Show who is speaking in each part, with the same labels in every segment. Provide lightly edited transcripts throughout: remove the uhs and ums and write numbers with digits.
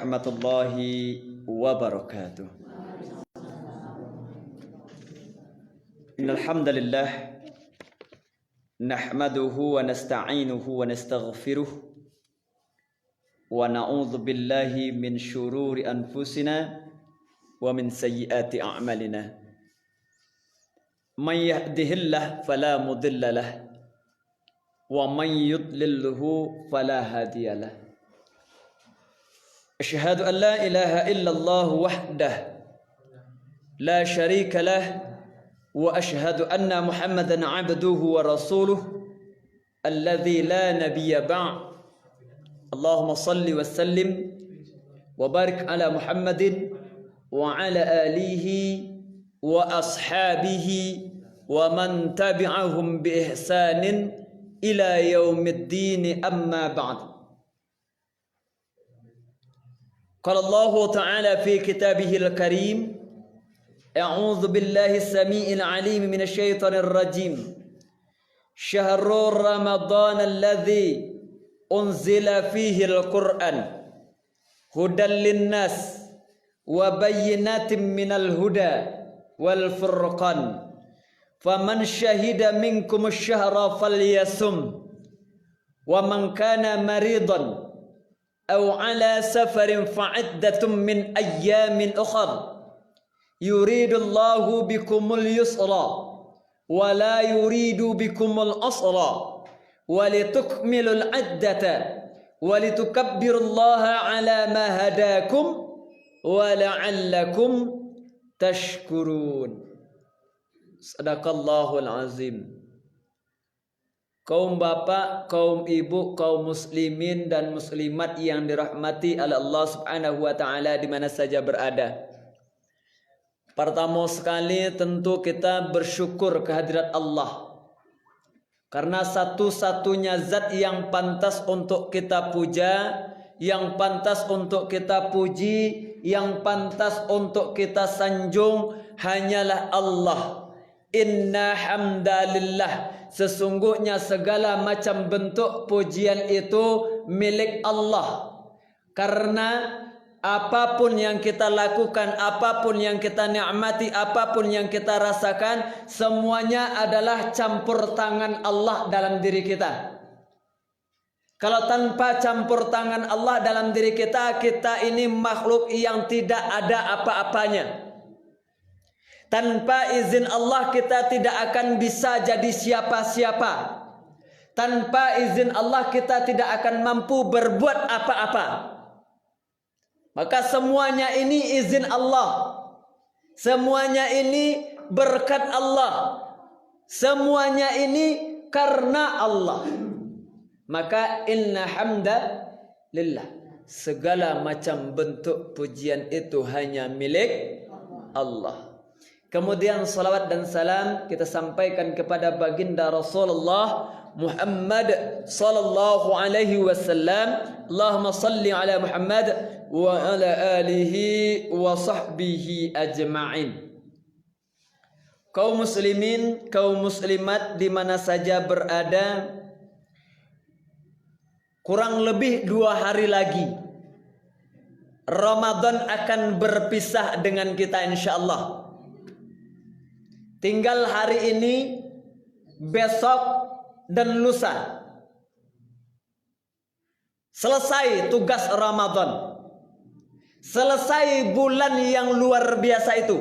Speaker 1: warahmatullahi wabarakatuh. Innal hamdalillah nahmaduhu wa nasta'inuhu wa nastaghfiruh wa na'udzu billahi min syururi anfusina wa min sayyiati a'malina. Man yahdihillahu fala mudilla lahu wa man yudlilhu fala hadiyalah. Asyhadu an la ilaha illallah wahdah la syarika lah wa asyhadu anna Muhammadan abduhu wa rasuluh alladzi la nabiyya ba'd. Allahumma salli wa sallim wa barik ala Muhammadin wa ala alihi wa ashabihi wa man tabi'ahum bi ihsanin ila yaumiddin, amma ba'd. Qala Allah Ta'ala fi kitabihil karim, a'udzu billahi as-sami'il 'alim minasy syaithanir rajim. Syahrul Ramadan alladzi unzila fihi al-Qur'an hudan lin-nas wa bayyinatin minal huda wal furqan. Faman syahida minkum asy-syahra falyasum wa man kana maridan aw ala safarin fa'iddatun min ayyamin ukhra yuridullahu bikumul yusra wa la yuridu bikumul usra wa litukmilul iddata wa litukabbirullaha ala ma hadakum wa la'allakum tashkurun. Sadaqallahul azim. Kaum bapak, kaum ibu, kaum muslimin dan muslimat yang dirahmati oleh Allah Subhanahu wa taala di mana saja berada. Pertama sekali tentu kita bersyukur kehadirat Allah. Karena satu-satunya zat yang pantas untuk kita puja, yang pantas untuk kita puji, yang pantas untuk kita sanjung hanyalah Allah. Inna hamdalillah, sesungguhnya segala macam bentuk pujian itu milik Allah. Karena apapun yang kita lakukan, apapun yang kita nikmati, apapun yang kita rasakan, semuanya adalah campur tangan Allah dalam diri kita. Kalau tanpa campur tangan Allah dalam diri kita, kita ini makhluk yang tidak ada apa-apanya. Tanpa izin Allah kita tidak akan bisa jadi siapa-siapa. Tanpa izin Allah kita tidak akan mampu berbuat apa-apa. Maka semuanya ini izin Allah. Semuanya ini berkat Allah. Semuanya ini karena Allah. Maka inna hamda lillah. Segala macam bentuk pujian itu hanya milik Allah. Kemudian salawat dan salam kita sampaikan kepada baginda Rasulullah Muhammad sallallahu alaihi wasallam. Allahumma salli ala Muhammad wa ala alihi wa sahbihi ajma'in. Kaum muslimin, kaum muslimat di mana saja berada, kurang lebih 2 hari lagi Ramadan akan berpisah dengan kita insyaallah. Tinggal hari ini, besok, dan lusa. Selesai tugas Ramadan. Selesai bulan yang luar biasa itu.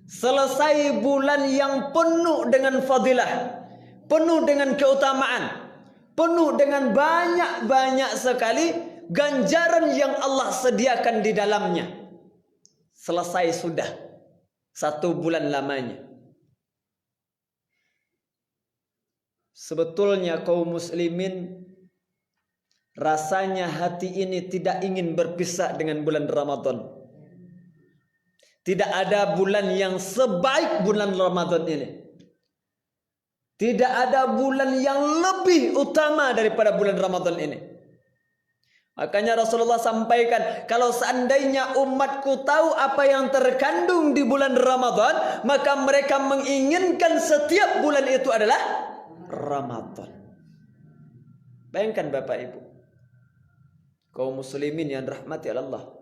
Speaker 1: Selesai bulan yang penuh dengan fadilah. Penuh dengan keutamaan. Penuh dengan banyak-banyak sekali ganjaran yang Allah sediakan di dalamnya. Selesai sudah 1 bulan lamanya. Sebetulnya kaum muslimin, rasanya hati ini tidak ingin berpisah dengan bulan Ramadan. Tidak ada bulan yang sebaik bulan Ramadan ini. Tidak ada bulan yang lebih utama daripada bulan Ramadan ini. Makanya Rasulullah sampaikan, kalau seandainya umatku tahu apa yang terkandung di bulan Ramadan, maka mereka menginginkan setiap bulan itu adalah Ramadan. Bayangkan Bapak Ibu, kaum muslimin yang rahmati Allah,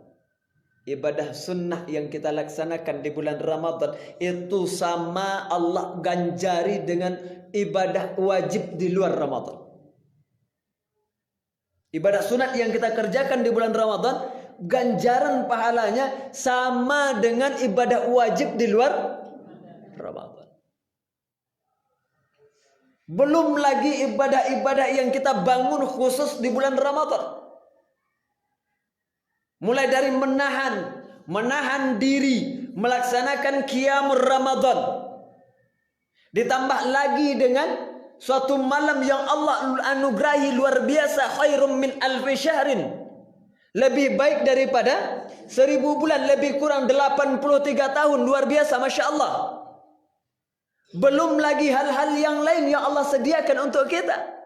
Speaker 1: ibadah sunnah yang kita laksanakan di bulan Ramadan itu sama Allah ganjari dengan ibadah wajib di luar Ramadan. Ibadah sunat yang kita kerjakan di bulan Ramadan, ganjaran pahalanya sama dengan ibadah wajib di luar Ramadan. Belum lagi ibadah-ibadah yang kita bangun khusus di bulan Ramadan. Mulai dari menahan diri, melaksanakan qiyamul Ramadan. Ditambah lagi dengan suatu malam yang Allah anugerahi luar biasa, khairum min alfi syahrin. Lebih baik daripada 1000 bulan, lebih kurang 83 tahun, luar biasa, Masya Allah. Belum lagi hal-hal yang lain yang Allah sediakan untuk kita.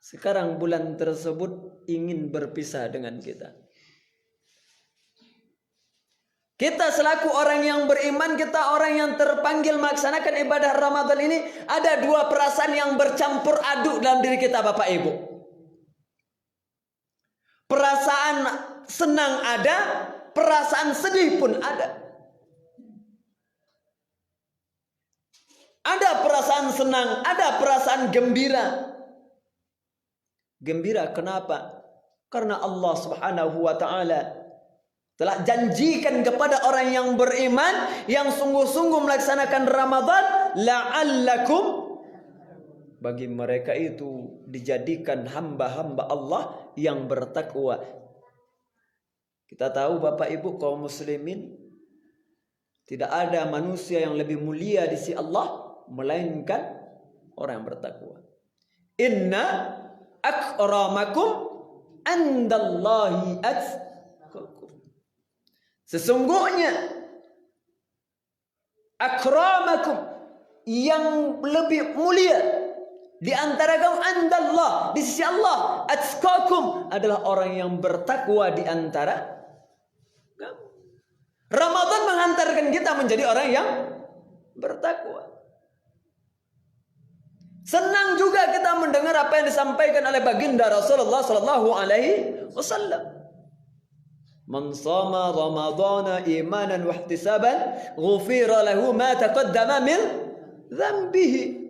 Speaker 1: Sekarang bulan tersebut ingin berpisah dengan kita. Kita selaku orang yang beriman, kita orang yang terpanggil melaksanakan ibadah Ramadan ini, ada dua perasaan yang bercampur aduk dalam diri kita, Bapak Ibu. Perasaan senang ada, perasaan sedih pun ada. Ada perasaan senang, ada perasaan gembira. Gembira kenapa? Karena Allah Subhanahu wa taala telah janjikan kepada orang yang beriman yang sungguh-sungguh melaksanakan Ramadan, la'allakum, bagi mereka itu dijadikan hamba-hamba Allah yang bertakwa. Kita tahu Bapak Ibu kaum muslimin, tidak ada manusia yang lebih mulia di sisi Allah melainkan orang yang bertakwa. Inna akramakum andallahi atqakum. Sesungguhnya akramakum, yang lebih mulia di antara kaum andallah, di sisi Allah, atqakum, adalah orang yang bertakwa di antara kamu. Ramadan menghantarkan kita menjadi orang yang bertakwa. Senang juga kita mendengar apa yang disampaikan oleh baginda Rasulullah sallallahu alaihi wasallam. Man shama ramadhana imanan wa ihtisaban ghufira lahu ma taqaddama min dhanbihi.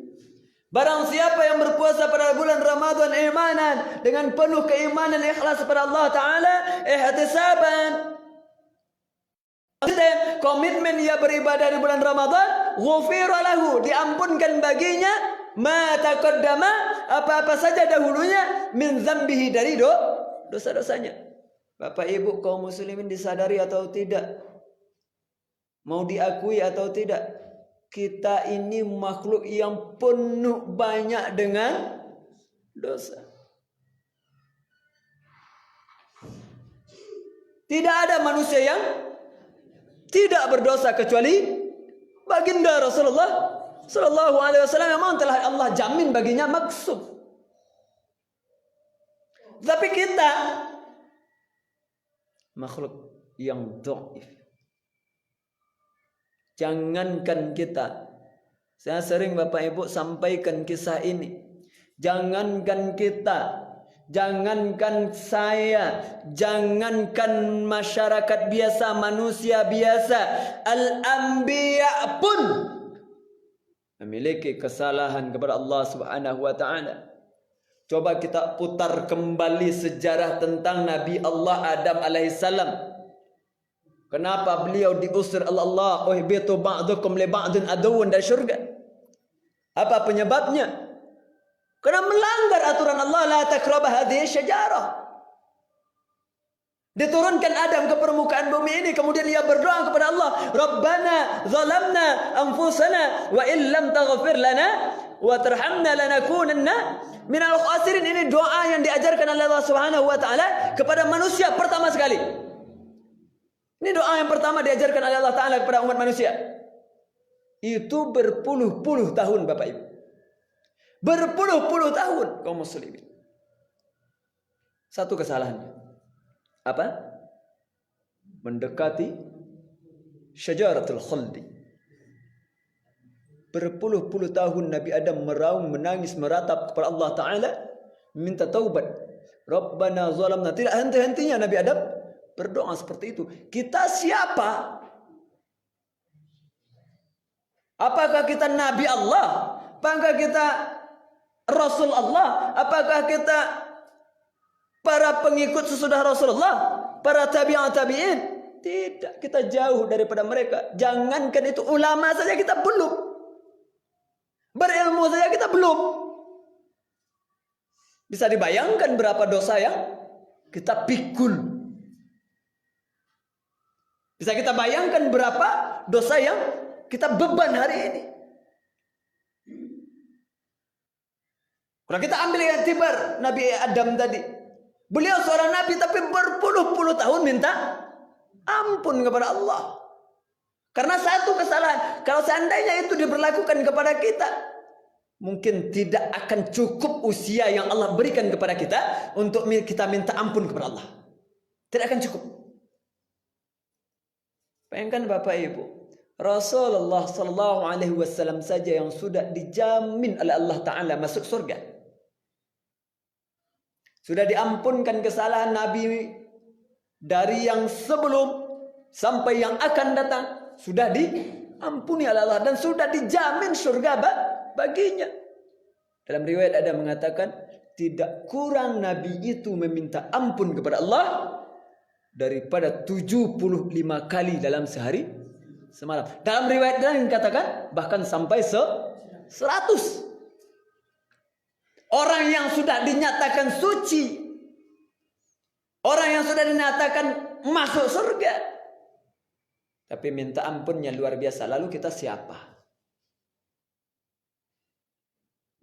Speaker 1: Barang siapa yang berpuasa pada bulan Ramadan imanan, dengan penuh keimanan ikhlas kepada Allah taala, ihtisaban, komitmen ia beribadah di bulan Ramadan, ghufira lahu, diampunkan baginya ma taqaddama, apa-apa saja dahulunya, min dzambihi, dari dosa-dosanya. Bapak Ibu kaum muslimin, disadari atau tidak, mau diakui atau tidak, kita ini makhluk yang penuh banyak dengan dosa. Tidak ada manusia yang tidak berdosa kecuali baginda Rasulullah sallallahu alaihi wasallam, memang telah Allah jamin baginya maksum. Tapi kita makhluk yang dhaif. Jangankan kita, saya sering Bapak Ibu sampaikan kisah ini. Jangankan kita, jangankan saya, jangankan masyarakat biasa, manusia biasa, al-anbiya pun memiliki kesalahan kepada Allah Subhanahu wa taala. Coba kita putar kembali sejarah tentang Nabi Allah Adam alaihissalam. Kenapa beliau diusir Allah, uhbitu ba'dukum li ba'din aduwwun, dari syurga? Apa penyebabnya? Karena melanggar aturan Allah, la taqrabu hadhihi syajarah. Diturunkan Adam ke permukaan bumi ini, kemudian ia berdoa kepada Allah, Rabbana zalamna anfusana wa illam taghfir lana wa tarhamna lanakunanna minal khasirin. Ini doa yang diajarkan oleh Allah Subhanahu wa taala kepada manusia pertama sekali. Ini doa yang pertama diajarkan oleh Allah taala kepada umat manusia. Itu berpuluh-puluh tahun Bapak Ibu. Berpuluh-puluh tahun kaum muslimin. Satu kesalahannya apa? Mendekati syajaratul khuldi. Berpuluh-puluh tahun Nabi Adam meraung, menangis, meratap kepada Allah Ta'ala. minta taubat. Rabbana zalamna. Tidak henti-hentinya Nabi Adam berdoa seperti itu. Kita siapa? Apakah kita Nabi Allah? Apakah kita Rasul Allah? Apakah kita para pengikut sesudah Rasulullah? Para tabi'in? Tidak, kita jauh daripada mereka. Jangankan itu, ulama saja kita belum. Berilmu saja kita belum. Bisa dibayangkan berapa dosa yang kita pikul. Bisa kita bayangkan berapa dosa yang kita beban hari ini. Kalau kita ambil iktibar Nabi Adam tadi, beliau seorang nabi tapi berpuluh-puluh tahun minta ampun kepada Allah. Karena satu kesalahan, kalau seandainya itu diberlakukan kepada kita, mungkin tidak akan cukup usia yang Allah berikan kepada kita untuk kita minta ampun kepada Allah. Tidak akan cukup. Bayangkan Bapak Ibu, Rasulullah sallallahu alaihi wasallam saja yang sudah dijamin oleh Allah Ta'ala masuk surga. Sudah diampunkan kesalahan Nabi dari yang sebelum sampai yang akan datang. Sudah diampuni oleh Allah dan sudah dijamin surga baginya. Dalam riwayat ada mengatakan, tidak kurang Nabi itu meminta ampun kepada Allah daripada 75 kali dalam sehari semalam. Dalam riwayat lain katakan bahkan sampai 100. Orang yang sudah dinyatakan suci, orang yang sudah dinyatakan masuk surga, tapi minta ampunnya luar biasa. Lalu kita siapa?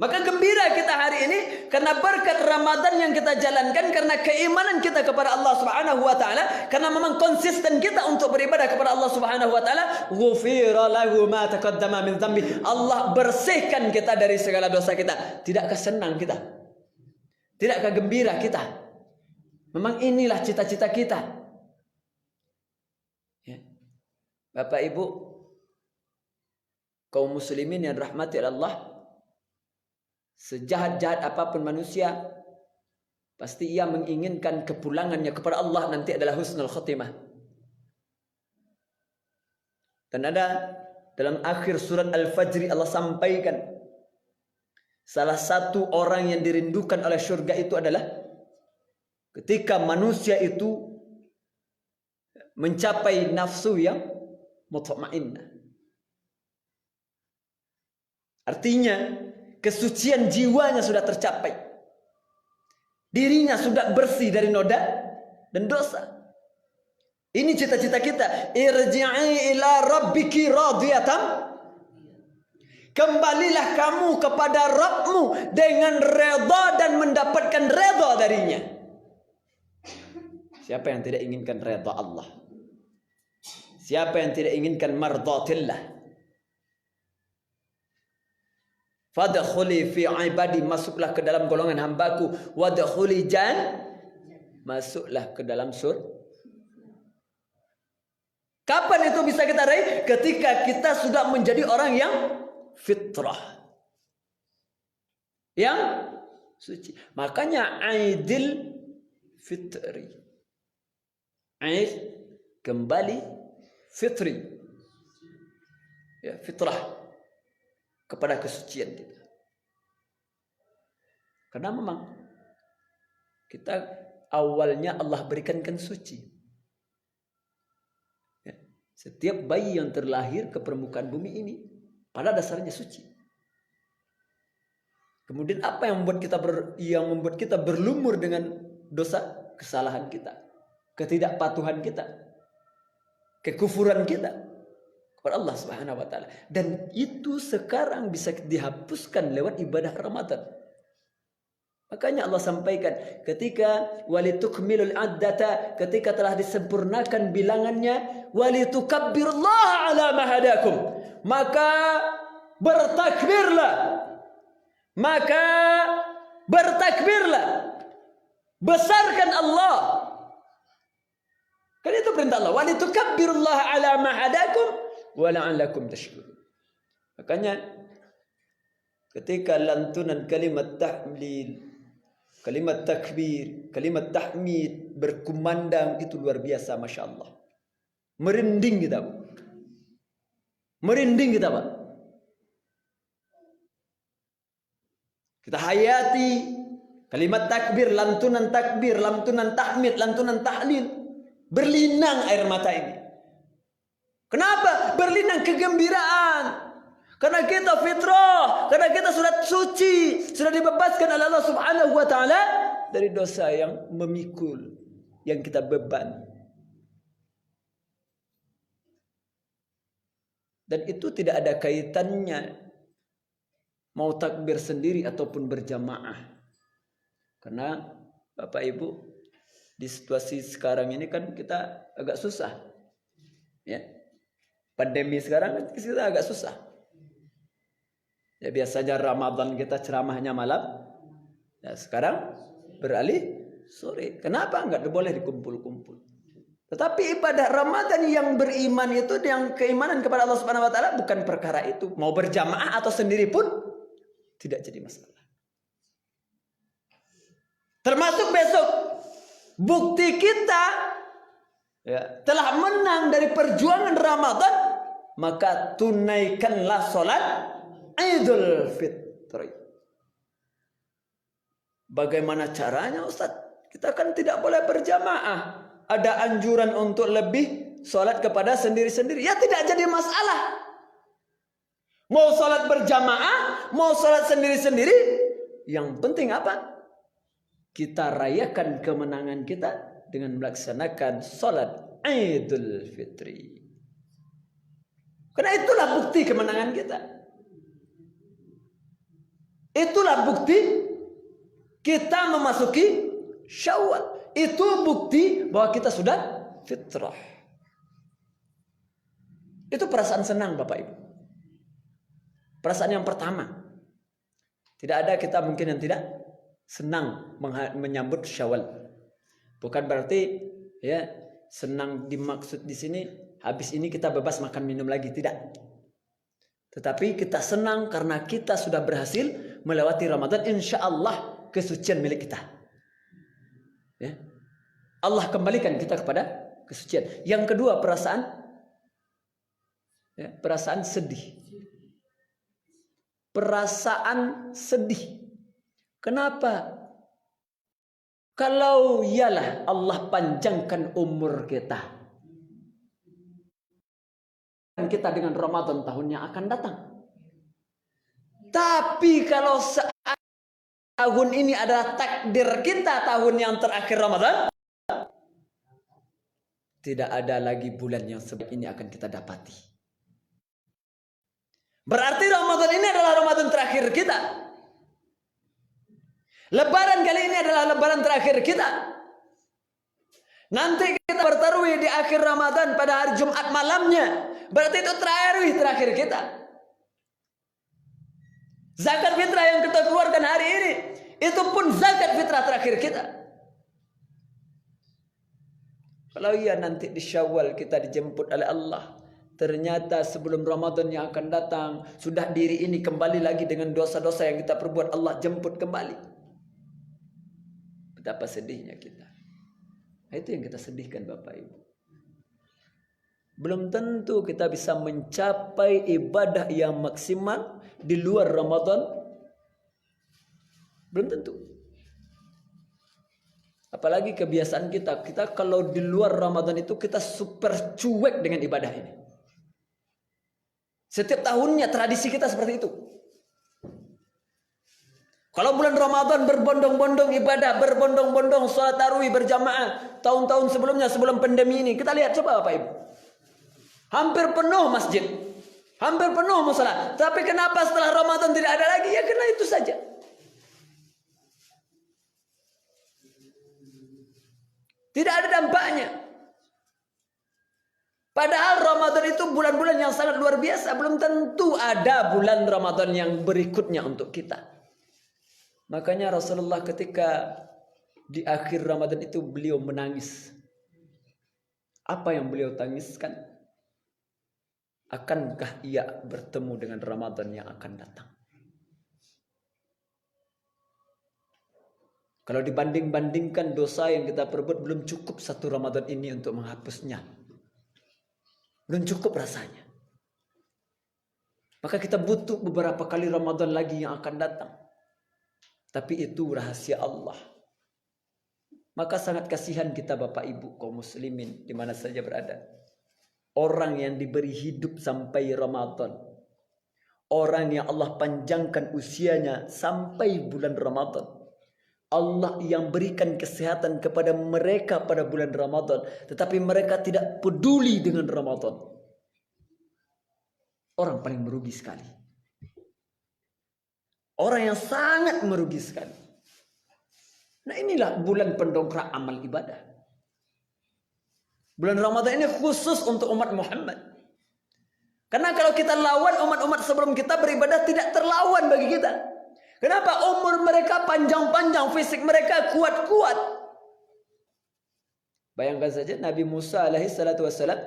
Speaker 1: Maka gembira kita hari ini karena berkat Ramadan yang kita jalankan, karena keimanan kita kepada Allah Subhanahu wa taala, karena memang konsisten kita untuk beribadah kepada Allah Subhanahu wa taala. Ghufira lahu ma taqaddama min dzambi. Allah bersihkan kita dari segala dosa kita. Tidakkah senang kita? Tidakkah gembira kita? Memang inilah cita-cita kita. Ya. Bapak Ibu, kaum muslimin yang rahmati Allah, sejahat-jahat apapun manusia, pasti ia menginginkan kepulangannya kepada Allah nanti adalah husnul khotimah. Dan ada dalam akhir surat Al-Fajr Allah sampaikan, salah satu orang yang dirindukan oleh surga itu adalah ketika manusia itu mencapai nafsu yang mutmainnah. Artinya kesucian jiwanya sudah tercapai. Dirinya sudah bersih dari noda dan dosa. Ini cita-cita kita. Irji'i ila rabbiki radiyatan. Kembalilah kamu kepada Rabbmu dengan redha dan mendapatkan redha darinya. Siapa yang tidak inginkan redha Allah? Siapa yang tidak inginkan mardatillah? Fadkhuli fi ibadi, masuklah ke dalam golongan hambaku. Wadkhuli masuklah ke dalam surga. Kapan itu bisa kita raih? Ketika kita sudah menjadi orang yang fitrah, yang suci. Makanya Aidil Fitri, Aid kembali fitri, ya, fitrah, kepada kesucian kita. Karena memang kita awalnya Allah berikan suci. Ya. Setiap bayi yang terlahir ke permukaan bumi ini pada dasarnya suci. Kemudian apa yang membuat kita berlumur dengan dosa? Kesalahan kita, ketidakpatuhan kita, kekufuran kita kepada Allah Subhanahu wa taala. Dan itu sekarang bisa dihapuskan lewat ibadah Ramadan. Makanya Allah sampaikan ketika walitukmilul addata, ketika telah disempurnakan bilangannya, walitukabbirullaha ala ma hadakum, maka bertakbirlah. Maka bertakbirlah. Besarkan Allah. Kan itu perintah Allah. Walitukabbirullaha ala ma hadakum wa la'allakum tashkurun. Makanya ketika lantunan kalimat tahlil kalimat takbir, kalimat tahmid, berkumandang, itu luar biasa, Masya Allah. Merinding kita, Pak. Merinding kita, Pak. Kita hayati kalimat takbir, lantunan tahmid, lantunan tahlil. Berlinang air mata ini. Kenapa? Berlinang kegembiraan. Karena kita fitrah, karena kita sudah suci, sudah dibebaskan oleh Allah Subhanahu wa taala dari dosa yang memikul, yang kita beban. Dan itu tidak ada kaitannya mau takbir sendiri ataupun berjamaah. Karena Bapak Ibu, di situasi sekarang ini kan kita agak susah. Ya. Pandemi sekarang kita agak susah. Ya, biasanya Ramadan kita ceramahnya malam. Ya, sekarang beralih sore. Kenapa enggak boleh dikumpul-kumpul? Tetapi ibadah Ramadan yang beriman itu, yang keimanan kepada Allah Subhanahu wa taala, bukan perkara itu. Mau berjamaah atau sendiri pun tidak jadi masalah. Termasuk besok bukti kita telah menang dari perjuangan Ramadan, maka tunaikanlah sholat Idul Fitri. Bagaimana caranya, Ustaz? Kita kan tidak boleh berjamaah. Ada anjuran untuk lebih sholat kepada sendiri-sendiri. Ya tidak jadi masalah. Mau sholat berjamaah, mau sholat sendiri-sendiri. Yang penting apa? Kita rayakan kemenangan kita dengan melaksanakan sholat Idul Fitri. Karena itulah bukti kemenangan kita. Itulah bukti kita memasuki Syawal. Itu bukti bahwa kita sudah fitrah. Itu perasaan senang Bapak Ibu. Perasaan yang pertama. Tidak ada kita mungkin yang tidak senang menyambut Syawal. Bukan berarti ya senang dimaksud di sini habis ini kita bebas makan minum lagi, tidak. Tetapi kita senang karena kita sudah berhasil melewati Ramadan, insya Allah kesucian milik kita. Ya. Allah kembalikan kita kepada kesucian. Yang kedua perasaan sedih. Perasaan sedih. Kenapa? Kalau ialah Allah panjangkan umur kita dengan Ramadan tahun yang akan datang. Tapi kalau tahun ini adalah takdir kita, tahun yang terakhir Ramadan, tidak ada lagi bulan yang sebaik ini akan kita dapati. Berarti Ramadan ini adalah Ramadan terakhir kita. Lebaran kali ini adalah lebaran terakhir kita. Nanti kita bertarawih di akhir Ramadan pada hari Jumat malamnya. Berarti itu terakhir kita. Zakat fitrah yang kita keluarkan hari ini, itu pun zakat fitrah terakhir kita. Kalau iya nanti di Syawal kita dijemput oleh Allah, ternyata sebelum Ramadan yang akan datang, sudah diri ini kembali lagi dengan dosa-dosa yang kita perbuat, Allah jemput kembali. Betapa sedihnya kita. Nah, itu yang kita sedihkan Bapak Ibu. Belum tentu kita bisa mencapai ibadah yang maksimal di luar Ramadan. Belum tentu. Apalagi kebiasaan kita. Kita kalau di luar Ramadan itu kita super cuek dengan ibadah ini. Setiap tahunnya tradisi kita seperti itu. Kalau bulan Ramadan berbondong-bondong ibadah, berbondong-bondong sholat tarawih berjamaah. Tahun-tahun sebelumnya, sebelum pandemi ini. Kita lihat coba Bapak Ibu. Hampir penuh masjid. Hampir penuh musala. Tapi kenapa setelah Ramadan tidak ada lagi? Ya karena itu saja. Tidak ada dampaknya. Padahal Ramadan itu bulan-bulan yang sangat luar biasa. Belum tentu ada bulan Ramadan yang berikutnya untuk kita. Makanya Rasulullah ketika di akhir Ramadan itu beliau menangis. Apa yang beliau tangiskan? Akankah ia bertemu dengan Ramadan yang akan datang? Kalau dibanding-bandingkan dosa yang kita perbuat, belum cukup satu Ramadan ini untuk menghapusnya. Belum cukup rasanya. Maka kita butuh beberapa kali Ramadan lagi yang akan datang. Tapi itu rahasia Allah. Maka sangat kasihan kita Bapak Ibu kaum muslimin di mana saja berada. Orang yang diberi hidup sampai Ramadan. Orang yang Allah panjangkan usianya sampai bulan Ramadan. Allah yang berikan kesehatan kepada mereka pada bulan Ramadan. Tetapi mereka tidak peduli dengan Ramadan. Orang paling merugi sekali. Orang yang sangat merugi sekali. Nah inilah bulan pendongkrak amal ibadah. Bulan Ramadan ini khusus untuk umat Muhammad. Karena kalau kita lawan umat-umat sebelum kita beribadah tidak terlawan bagi kita. Kenapa? Umur mereka panjang-panjang, fisik mereka kuat-kuat. Bayangkan saja Nabi Musa alaihi salatu wassalam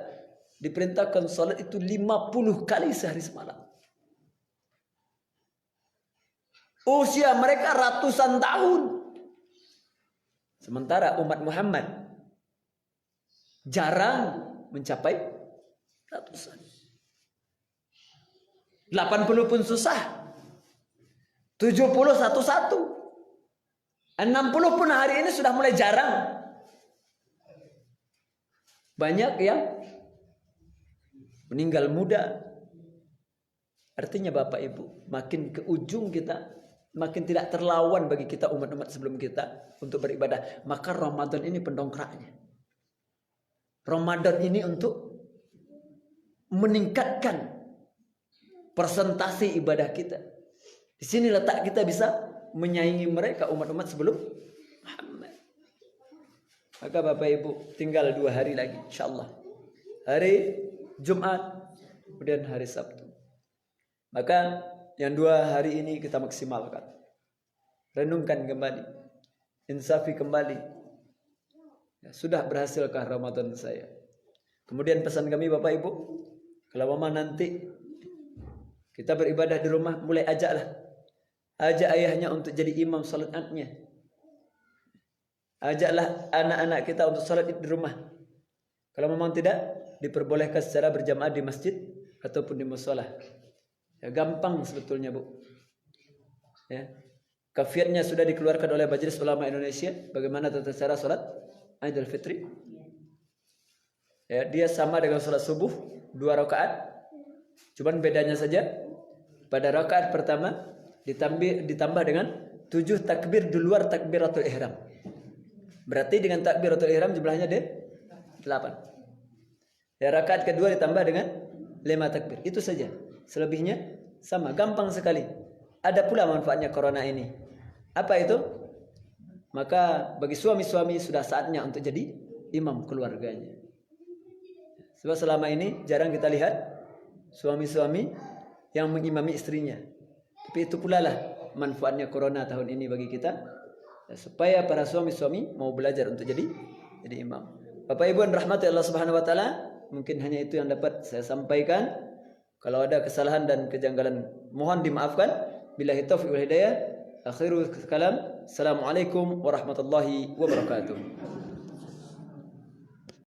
Speaker 1: diperintahkan salat itu 50 kali sehari semalam. Usia mereka ratusan tahun. Sementara umat Muhammad jarang mencapai ratusan. 80 pun susah. 70 satu-satu. 60 pun hari ini sudah mulai jarang. Banyak yang meninggal muda. Artinya Bapak Ibu, makin ke ujung kita, makin tidak terlawan bagi kita umat-umat sebelum kita untuk beribadah. Maka Ramadan ini pendongkraknya. Ramadan ini untuk meningkatkan persentase ibadah kita. Di sini letak kita bisa menyaingi mereka umat-umat sebelum Muhammad. Maka Bapak Ibu tinggal 2 hari lagi insyaallah. Hari Jumat, kemudian hari Sabtu. Maka yang 2 hari ini kita maksimalkan. Renungkan kembali. Insafi kembali. Ya, sudah berhasilkah Ramadan saya? Kemudian pesan kami Bapak Ibu, kalau mama nanti kita beribadah di rumah, mulai ajaklah. Ajak ayahnya untuk jadi imam salat Idnya. Ajaklah anak-anak kita untuk salat Id di rumah. Kalau memang tidak, diperbolehkan secara berjamaah di masjid ataupun di mushola. Ya, gampang sebetulnya Bu. Ya. Kafiatnya sudah dikeluarkan oleh Majelis Ulama Indonesia. Bagaimana tata cara salat Idul Fitri? Ya, dia sama dengan salat subuh 2 rakaat. Cuman bedanya saja pada rakaat pertama ditambah dengan 7 takbir di luar takbiratul ihram. Berarti dengan takbiratul ihram jumlahnya 8. Ya, rakaat kedua ditambah dengan 5 takbir. Itu saja. Selebihnya sama, gampang sekali. Ada pula manfaatnya corona ini. Apa itu? Maka bagi suami-suami sudah saatnya untuk jadi imam keluarganya. Sebab selama ini jarang kita lihat suami-suami yang mengimami istrinya. Tapi itu pula lah manfaatnya corona tahun ini bagi kita. Supaya para suami-suami mau belajar untuk jadi imam. Bapak Ibu yang rahmati Allah Subhanahu wa taala, mungkin hanya itu yang dapat saya sampaikan. Kalau ada kesalahan dan kejanggalan mohon dimaafkan. Billahi taufiq wal hidayah. Akhirul kalam. Assalamualaikum warahmatullahi wabarakatuh.